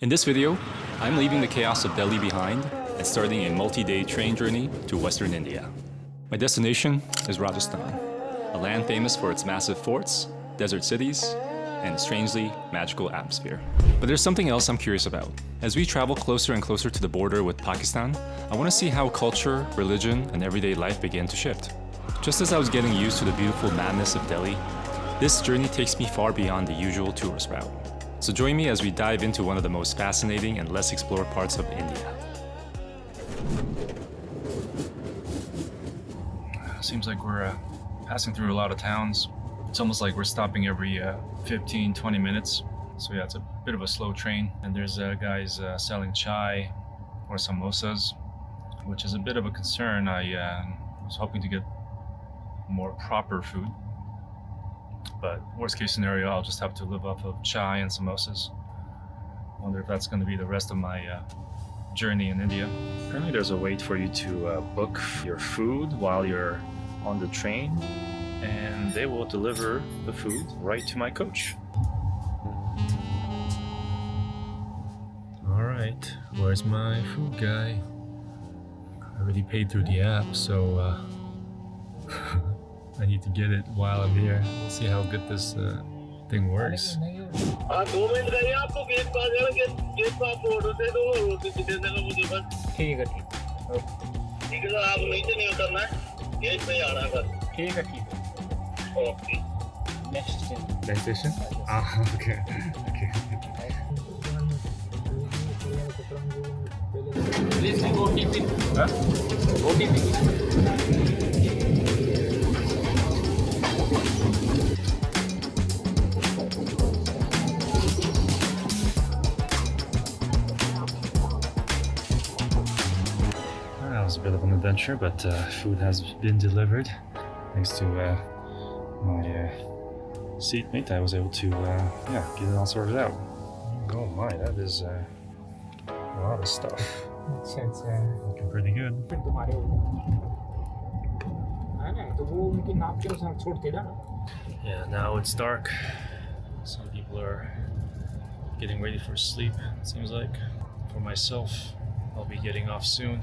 In this video, I'm leaving the chaos of Delhi behind and starting a multi-day train journey to Western India. My destination is Rajasthan, a land famous for its massive forts, desert cities, and a strangely magical atmosphere. But there's something else I'm curious about. As we travel closer and closer to the border with Pakistan, I want to see how culture, religion, and everyday life begin to shift. Just as I was getting used to the beautiful madness of Delhi, this journey takes me far beyond the usual tourist route. So join me as we dive into one of the most fascinating and less explored parts of India. Seems like we're passing through a lot of towns. It's almost like we're stopping every 15, 20 minutes. So yeah, it's a bit of a slow train. And there's guys selling chai or samosas, which is a bit of a concern. I was hoping to get more proper food. But worst case scenario, I'll just have to live off of chai and samosas. Wonder if that's going to be the rest of my journey in India. Apparently there's a wait for you to book your food while you're on the train, and they will deliver the food right to my coach. Alright, where's my food guy? I already paid through the app, so I need to get it while I'm here. Let's see how good this thing works. Next station? Ah, okay. Okay. Please leave OTP. Huh? OTP. That was a bit of an adventure, but food has been delivered. Thanks to my seatmate, I was able to get it all sorted out. Oh my, that is a lot of stuff. Looking pretty good. Yeah, now it's dark. Some people are getting ready for sleep, it seems like. For myself, I'll be getting off soon.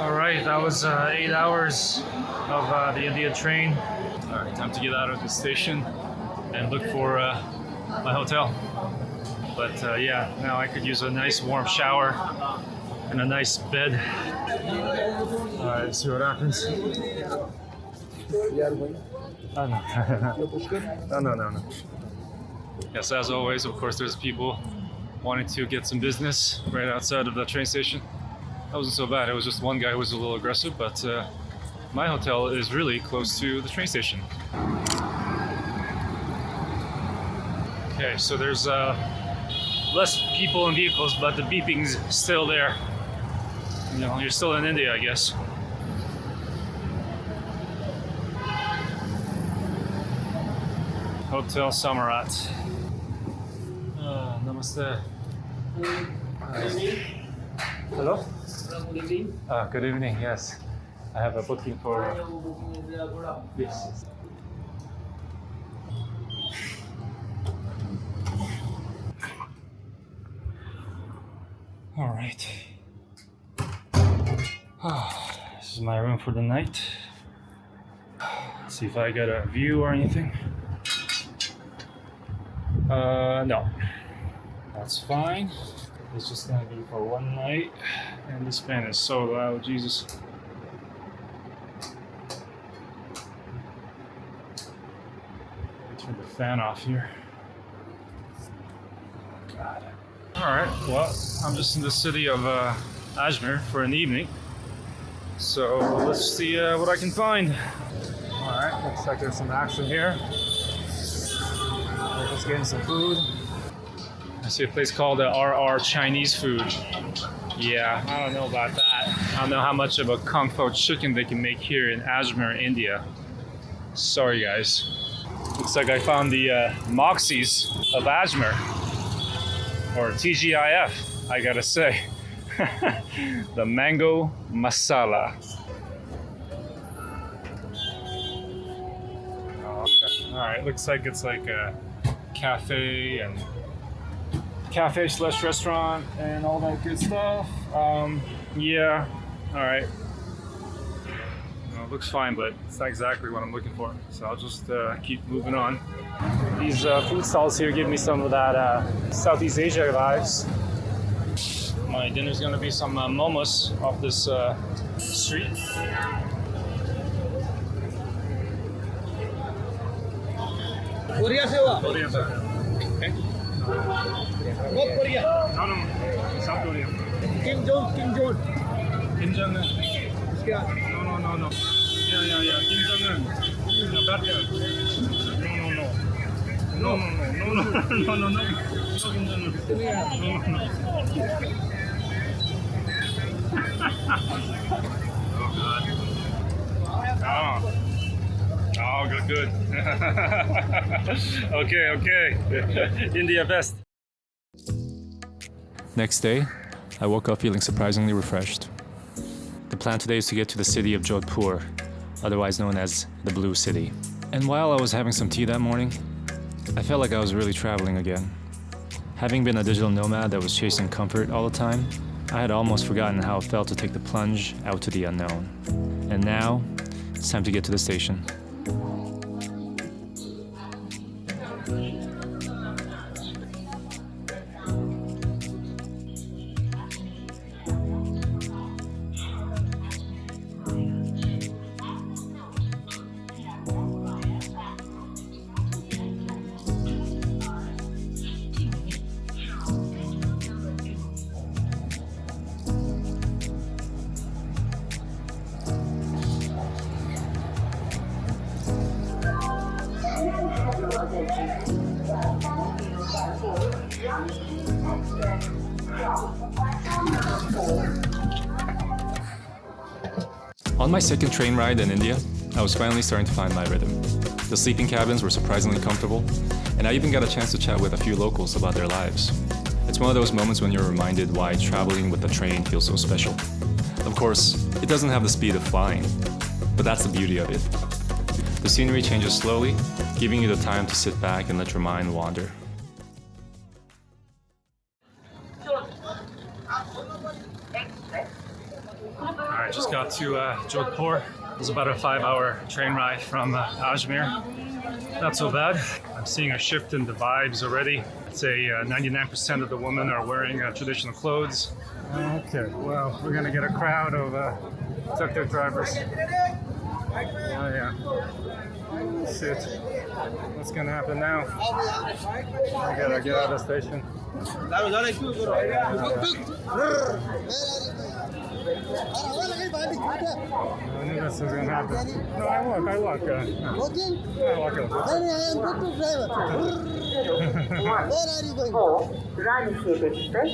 Alright, that was 8 hours of the India train. Alright, time to get out of the station and look for my hotel. But yeah, now I could use a nice warm shower and a nice bed. Alright, let's see what happens. Oh, no. No. Yes, as always, of course, there's people wanting to get some business right outside of the train station. That wasn't so bad. It was just one guy who was a little aggressive, but my hotel is really close to the train station. Okay, so there's less people and vehicles, but the beeping's still there. You know, you're still in India, I guess. Hotel Samarat. Namaste. Hello? Good evening. Good evening, yes. I have a booking for this. All right. This is my room for the night. Let's see if I got a view or anything. No. That's fine. It's just gonna be for one night. And this fan is so loud, Jesus. Turn the fan off here. God. Alright, well, I'm just in the city of Ajmer for an evening. So let's see what I can find. Alright, looks like there's some action here. We're just getting some food. I see a place called RR Chinese Food. Yeah, I don't know about that. I don't know how much of a Kung Fu chicken they can make here in Ajmer, India. Sorry, guys. Looks like I found the Moxies of Ajmer, or TGIF, I gotta say. The mango masala. Oh, okay. All right, looks like it's like a cafe and cafe/restaurant and all that good stuff. Yeah, all right. Looks fine, but it's not exactly what I'm looking for. So I'll just keep moving on. These food stalls here give me some of that Southeast Asia vibes. My dinner's gonna be some momos off this street. Korea se wa? Korea, sir. Okay. What Korea? No, no, South Korea. Kim Jong. Kim Jong-un. Iske बाद No. Yeah. Kim Jong-un. The bad guy. No. No, Kim Jong-un. No. Oh, good. Okay. India best. Next day, I woke up feeling surprisingly refreshed. The plan today is to get to the city of Jodhpur, otherwise known as the Blue City. And while I was having some tea that morning, I felt like I was really traveling again. Having been a digital nomad that was chasing comfort all the time, I had almost forgotten how it felt to take the plunge out to the unknown. And now, it's time to get to the station. On my second train ride in India, I was finally starting to find my rhythm. The sleeping cabins were surprisingly comfortable, and I even got a chance to chat with a few locals about their lives. It's one of those moments when you're reminded why traveling with the train feels so special. Of course, it doesn't have the speed of flying, but that's the beauty of it. The scenery changes slowly, giving you the time to sit back and let your mind wander. Alright, just got to Jodhpur. It was about a 5-hour train ride from Ajmer. Not so bad. I'm seeing a shift in the vibes already. I'd say 99% of the women are wearing traditional clothes. Okay, well, we're gonna get a crowd of tuk-tuk drivers. Oh yeah. Shit. What's gonna happen now? I gotta get out of the station. I knew this was gonna happen. No, I walk. I walk over. Where are you going? Rajasthan Express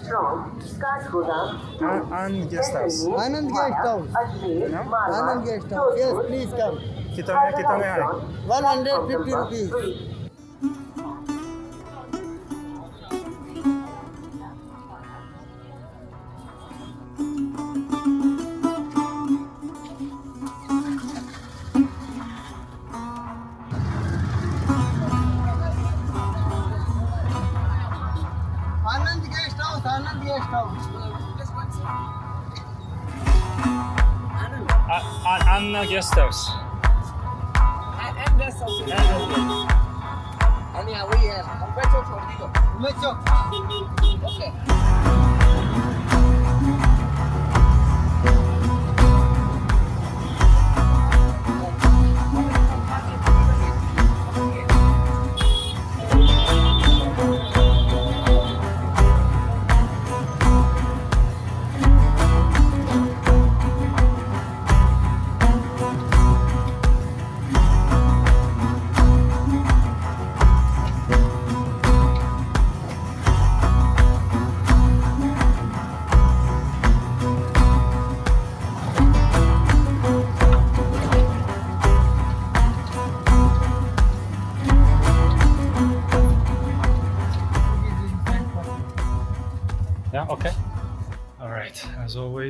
from Kathgodam to Anand Guest House. Anand Guest House. Anand Guest House. Yes, please come. कितने आए? 150 rupees. Anand Guest House. Anand Guest House. Anna Guest House. And guest house. And yeah, we have. Okay.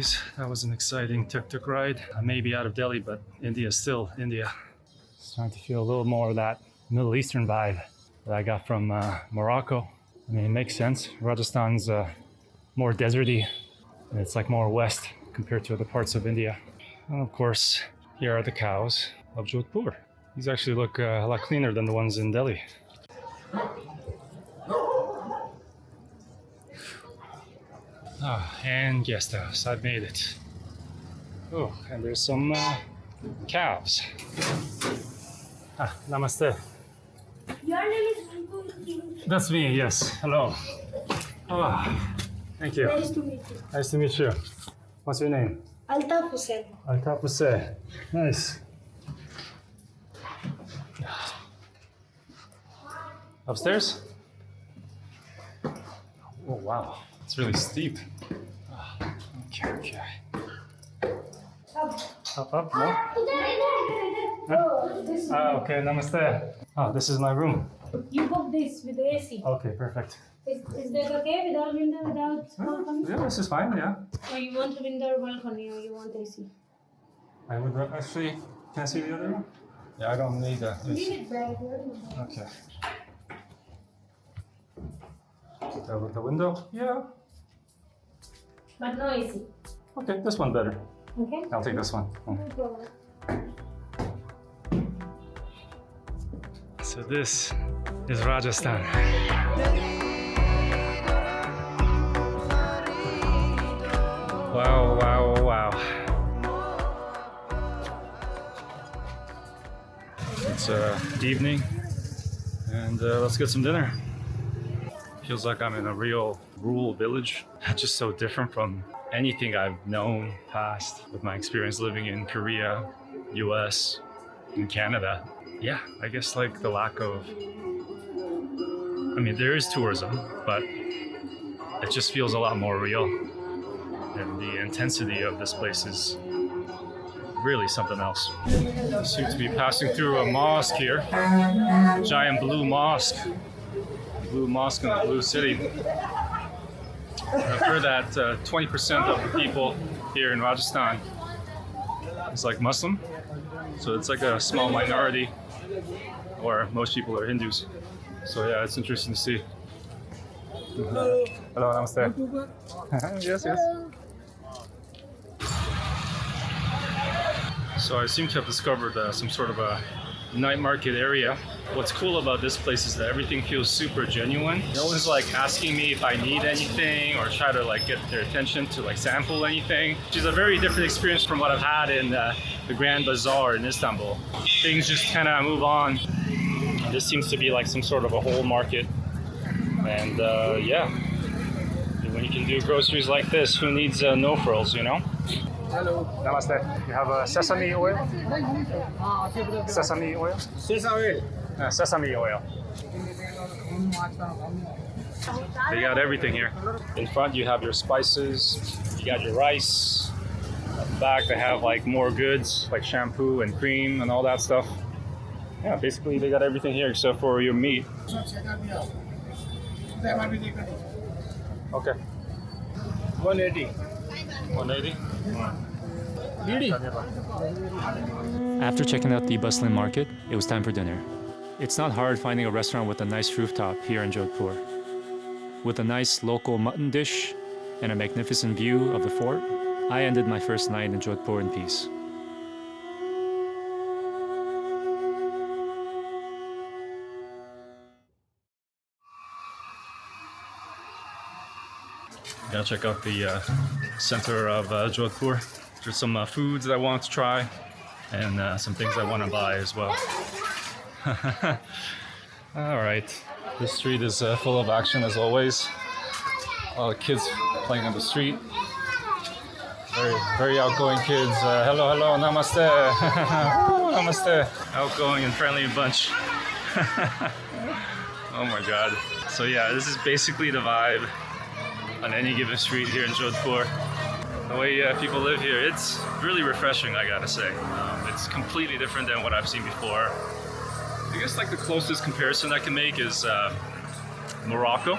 boys. That was an exciting tuk-tuk ride. I may be out of Delhi, but India is still India. Starting to feel a little more of that Middle Eastern vibe that I got from Morocco. I mean, it makes sense. Rajasthan's more deserty, and it's like more west compared to other parts of India. And of course, here are the cows of Jodhpur. These actually look a lot cleaner than the ones in Delhi. And guest house, I've made it. Oh, and there's some calves. Namaste. Your name is Riku. That's me, yes. Hello. Thank you. Nice to meet you. Nice to meet you. What's your name? Altaf Hussain. Altaf Hussain. Nice. Upstairs? Oh, wow. It's really steep. Okay. Up, no? Okay, namaste. This is my room. You book this with AC. Okay, perfect. Is that okay? Without window, without balcony? Yeah, this is fine, yeah. Or you want a window or balcony, or you want AC? I would actually, can I see the other room? Yeah, I don't need that. Leave it back. Okay. The window? Yeah. But no AC. Okay, this one better. Okay? I'll take this one. No problem. So this is Rajasthan. Wow, wow, wow. It's evening, and let's get some dinner. Feels like I'm in a real rural village. Just so different from anything I've known past with my experience living in Korea, US, and Canada. Yeah, I guess like the lack of, I mean, there is tourism, but it just feels a lot more real. And the intensity of this place is really something else. We seem to be passing through a mosque here, giant blue mosque. Blue mosque in the blue city. I've heard that 20% of the people here in Rajasthan is like Muslim, so it's like a small minority, or most people are Hindus. So yeah, it's interesting to see. Hello, namaste. Yes. So I seem to have discovered some sort of a night market area. What's cool about this place is that everything feels super genuine. No one's like asking me if I need anything or try to like get their attention to like sample anything, which is a very different experience from what I've had in the Grand Bazaar in Istanbul. Things just kind of move on. This seems to be like some sort of a whole market. And yeah, when you can do groceries like this, who needs no frills, you know? Hello. Namaste. You have sesame oil? Sesame oil? Sesame oil. They got everything here. In front you have your spices, you got your rice. At the back they have like more goods, like shampoo and cream and all that stuff. Yeah, basically they got everything here except for your meat. Okay. 180. 180? After checking out the bustling market, it was time for dinner. It's not hard finding a restaurant with a nice rooftop here in Jodhpur. With a nice local mutton dish and a magnificent view of the fort, I ended my first night in Jodhpur in peace. Gotta check out the center of Jodhpur. There's some foods that I want to try and some things I want to buy as well. All right, this street is full of action as always. A lot of kids playing on the street. Very outgoing kids. Hello, namaste. Namaste. Outgoing and friendly bunch. Oh my God. So yeah, this is basically the vibe on any given street here in Jodhpur. The way people live here, it's really refreshing, I gotta say. It's completely different than what I've seen before. I guess like the closest comparison I can make is Morocco.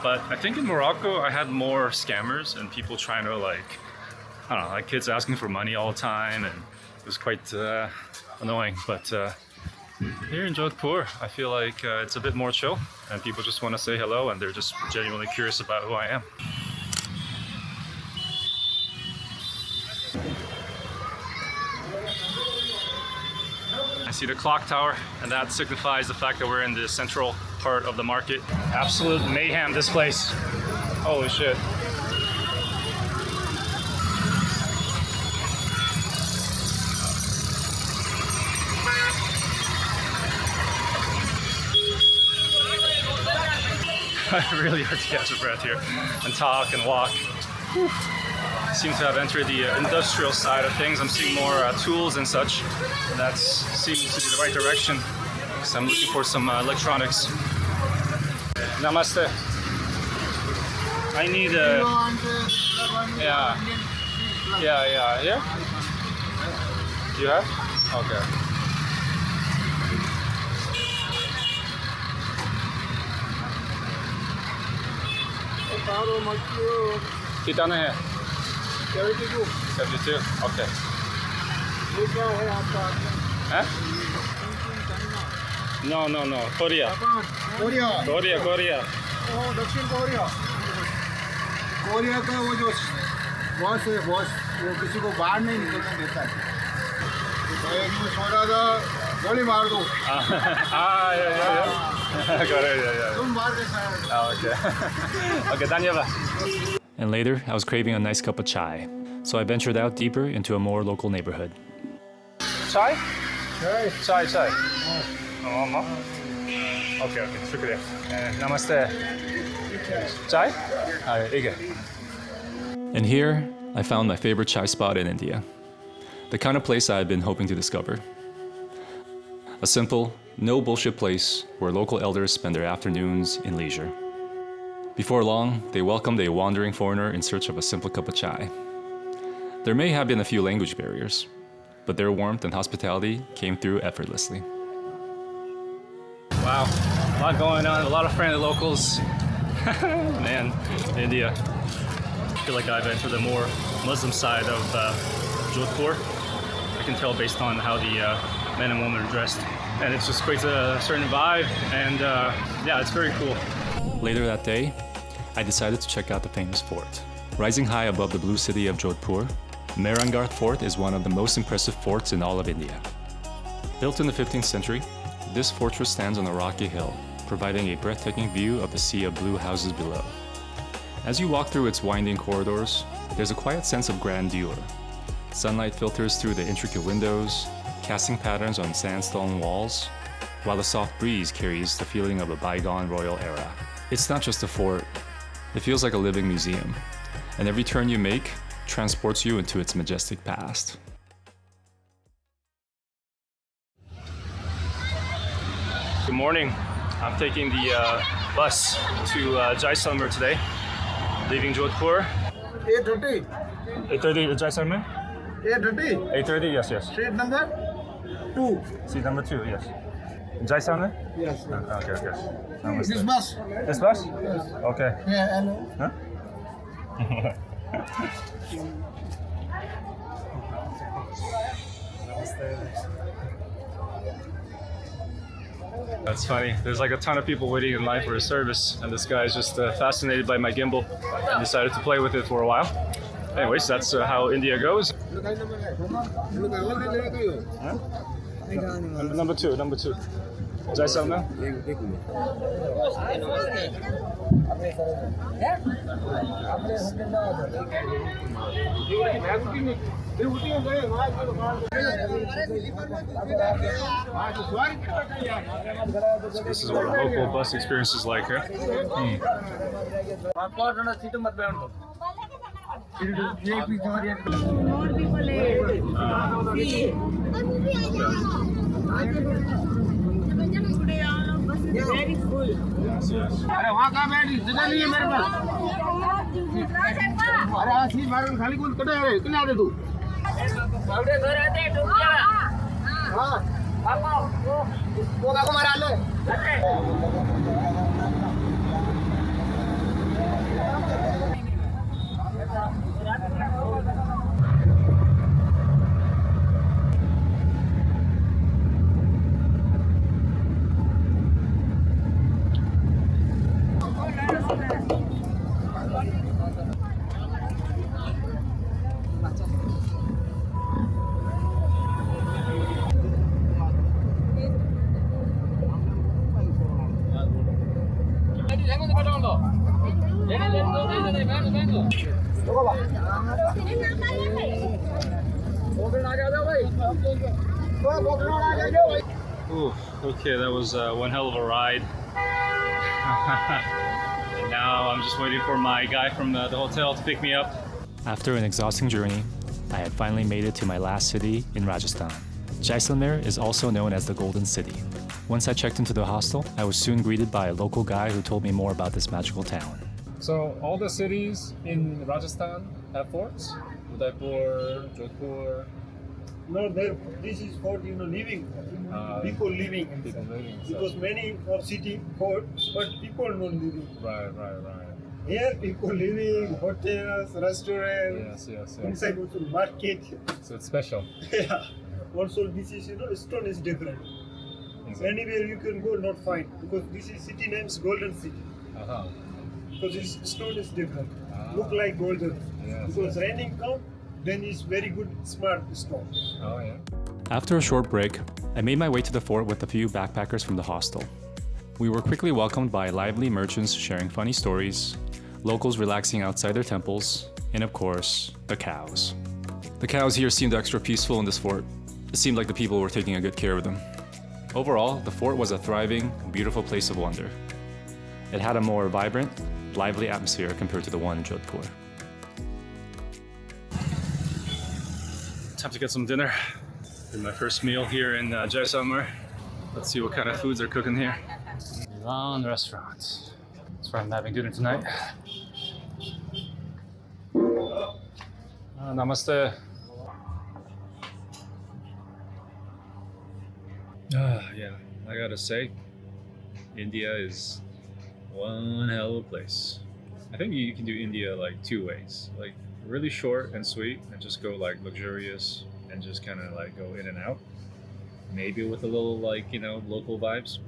But I think in Morocco, I had more scammers and people trying to like, I don't know, like kids asking for money all the time, and it was quite annoying. But here in Jodhpur, I feel like it's a bit more chill, and people just want to say hello, and they're just genuinely curious about who I am. I see the clock tower, and that signifies the fact that we're in the central part of the market. Absolute mayhem, this place. Holy shit. Really hard to catch a breath here and talk and walk. Whew. Seem to have entered the industrial side of things. I'm seeing more tools and such. That seems to be the right direction, because I'm looking for some electronics. Namaste. I need a... Yeah. Yeah. You have? Okay. कितना है? 72. 72. Okay. ये क्या है आपका? Huh? No. Korea. Korea. ओह, दक्षिण Korea. Korea का वो जो बॉस है, बॉस वो किसी को बाहर नहीं निकलने देता है। तो भाई मैं छोड़ा था, गोली मार दो। Yeah. तुम मार के खाया। Okay, धन्यवाद. And later, I was craving a nice cup of chai, so I ventured out deeper into a more local neighborhood. Chai? Chai. Chai. Oh, okay, shukriya. Namaste. Chai? Okay. And here, I found my favorite chai spot in India. The kind of place I had been hoping to discover. A simple, no bullshit place where local elders spend their afternoons in leisure. Before long, they welcomed a wandering foreigner in search of a simple cup of chai. There may have been a few language barriers, but their warmth and hospitality came through effortlessly. Wow, a lot going on, a lot of friendly locals. Man, India. I feel like I've entered the more Muslim side of Jodhpur. I can tell based on how the men and women are dressed. And it just creates a certain vibe, and yeah, it's very cool. Later that day, I decided to check out the famous fort. Rising high above the blue city of Jodhpur, Mehrangarh Fort is one of the most impressive forts in all of India. Built in the 15th century, this fortress stands on a rocky hill, providing a breathtaking view of the sea of blue houses below. As you walk through its winding corridors, there's a quiet sense of grandeur. Sunlight filters through the intricate windows, casting patterns on sandstone walls, while the soft breeze carries the feeling of a bygone royal era. It's not just a fort, it feels like a living museum, and every turn you make transports you into its majestic past. Good morning. I'm taking the bus to Jaisalmer today, leaving Jodhpur. 8:30. 8:30 Jaisalmer? 8:30. 8:30, yes. Street number 2. Seat number 2, yes. Jaisalmer? Yes. Okay. This bus. This bus? Yes. Okay. Yeah, hello. Huh? That's funny. There's like a ton of people waiting in line for a service, and this guy is just fascinated by my gimbal and decided to play with it for a while. Anyways, that's how India goes. Huh? Number two. Jaisalmer? So this is what a local bus experience is like, huh? Very full. अरे वहाँ कहाँ बैठी जगह नहीं है मेरे पास अरे हाँ सीट मारो खाली कौन कटे है कितने आते तू घर आते डूब गया हाँ पापा वो काको मारा ले Ooh, okay, that was one hell of a ride. And now I'm just waiting for my guy from the hotel to pick me up. After an exhausting journey, I had finally made it to my last city in Rajasthan. Jaisalmer is also known as the Golden City. Once I checked into the hostel, I was soon greeted by a local guy who told me more about this magical town. So all the cities in Rajasthan have forts? Udaipur, Jodhpur. No, this is for living, people living. People living. Because many of city fort, but people not living. Right. Here people living, hotels, restaurants, Yes. inside also market. So it's special. Yeah. Also this is stone is different. Anywhere you can go not find because this is city names Golden City. Uh-huh. Because this stone is different. Look like golden. Yes, Because raining come, then it's very good smart stone. Oh yeah. After a short break, I made my way to the fort with a few backpackers from the hostel. We were quickly welcomed by lively merchants sharing funny stories, locals relaxing outside their temples, and of course, the cows. The cows here seemed extra peaceful in this fort. It seemed like the people were taking a good care of them. Overall, the fort was a thriving, beautiful place of wonder. It had a more vibrant, lively atmosphere compared to the one in Jodhpur. Time to get some dinner. Did my first meal here in Jaisalmer. Let's see what kind of foods are cooking here. Milan restaurant. That's where I'm having dinner tonight. Namaste. Yeah, I gotta say, India is one hell of a place. I think you can do India like two ways, like really short and sweet and just go like luxurious and just kind of like go in and out, maybe with a little like local vibes,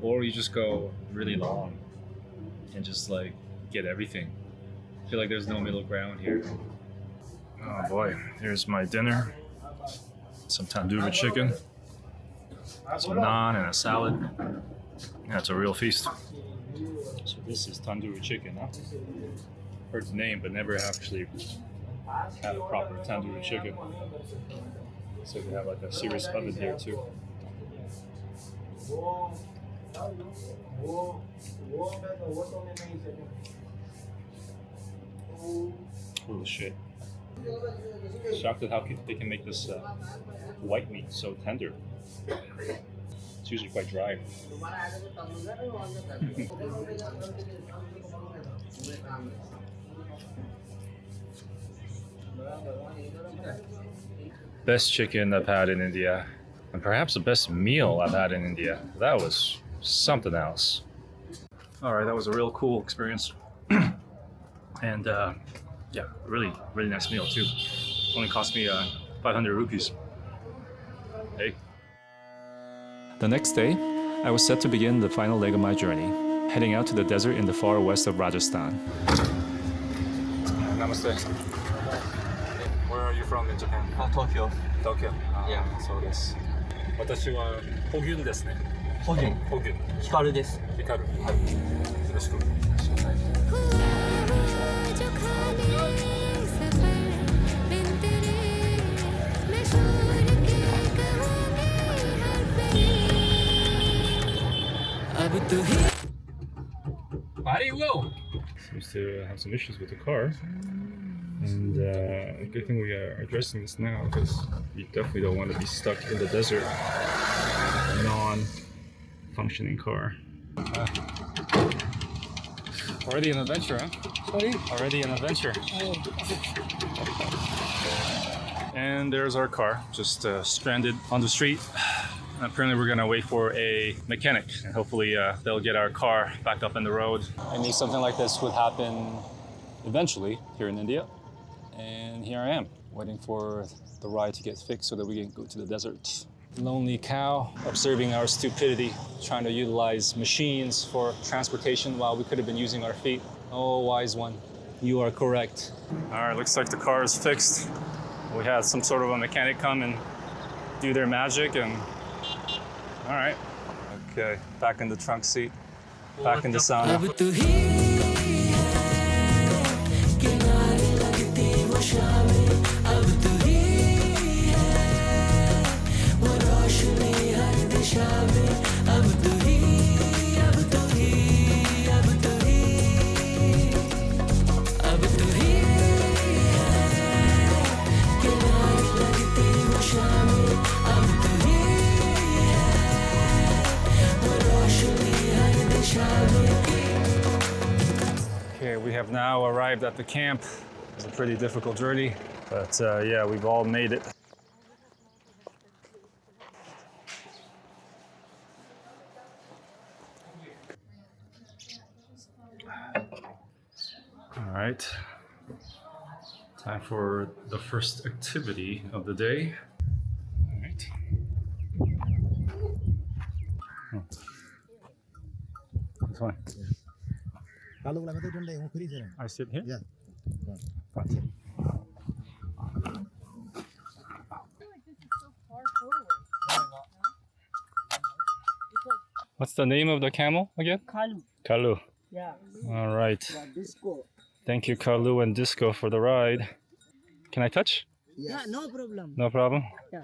or you just go really long and just like get everything. I feel like there's no middle ground here. Oh boy, here's my dinner. Some tandoori chicken, some naan and a salad. That's a real feast. So this is tandoori chicken, huh? Heard the name, but never actually had a proper tandoori chicken. So they have like a serious oven here too. Holy shit. Shocked at how they can make this white meat so tender. It's usually quite dry. Best chicken I've had in India, and perhaps the best meal I've had in India. That was something else. All right, that was a real cool experience. And yeah, really nice meal too. Only cost me 500 rupees. Hey. The next day, I was set to begin the final leg of my journey, heading out to the desert in the far west of Rajasthan. Namaste. Where are you from in Japan? Tokyo. Tokyo. Yeah. So this. 私はホギュンですね。ホギュン。ホギュン。ヒカルです。ヒカル。はい。よろしくお願いします。Buddy, whoa! Seems to have some issues with the car. And good thing we are addressing this now because you definitely don't want to be stuck in the desert with a non-functioning car. Already an adventure, huh? Sorry? Already an adventure. And there's our car, just stranded on the street. Apparently we're gonna wait for a mechanic and hopefully they'll get our car back up on the road. I knew something like this would happen eventually here in India. And here I am, waiting for the ride to get fixed so that we can go to the desert. Lonely cow, observing our stupidity, trying to utilize machines for transportation while we could have been using our feet. Oh, wise one, you are correct. All right, looks like the car is fixed. We had some sort of a mechanic come and do their magic, and all right. Okay, back in the trunk seat, back in the sauna. Okay, we have now arrived at the camp. It was a pretty difficult journey, but yeah, we've all made it. All right, time for the first activity of the day. All right. This one. I sit here? Yeah. Fine. What's the name of the camel again? Kalu. Kalu. Yeah. All right. Disco. Thank you, Kalu and Disco, for the ride. Can I touch? Yeah, no problem. No problem. Yeah.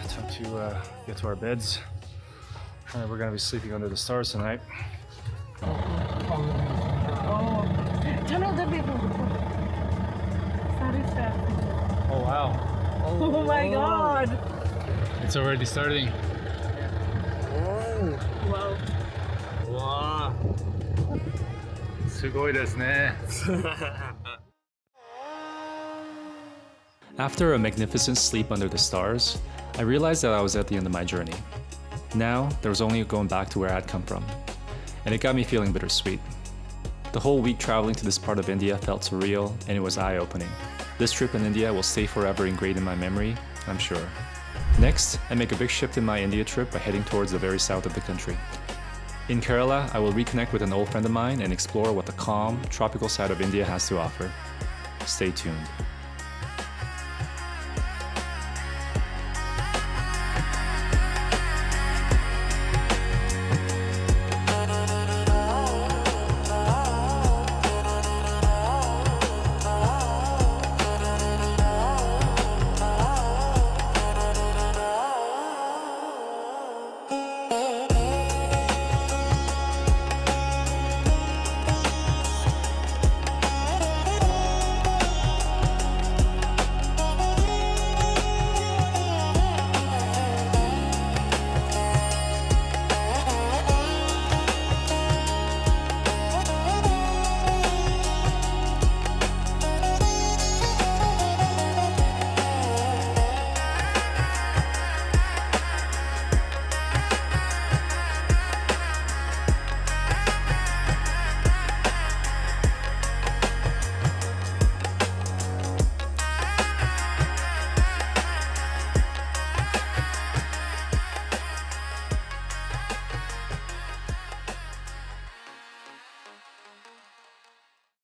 Time to get to our beds. We're gonna be sleeping under the stars tonight. Oh, turn off the video. Sorry, sir. Oh wow! Oh my God! It's already starting. Wow. Wow! すごいですね. After a magnificent sleep under the stars, I realized that I was at the end of my journey. Now, there was only going back to where I'd come from, and it got me feeling bittersweet. The whole week traveling to this part of India felt surreal, and it was eye-opening. This trip in India will stay forever ingrained in my memory, I'm sure. Next, I make a big shift in my India trip by heading towards the very south of the country. In Kerala, I will reconnect with an old friend of mine and explore what the calm, tropical side of India has to offer. Stay tuned.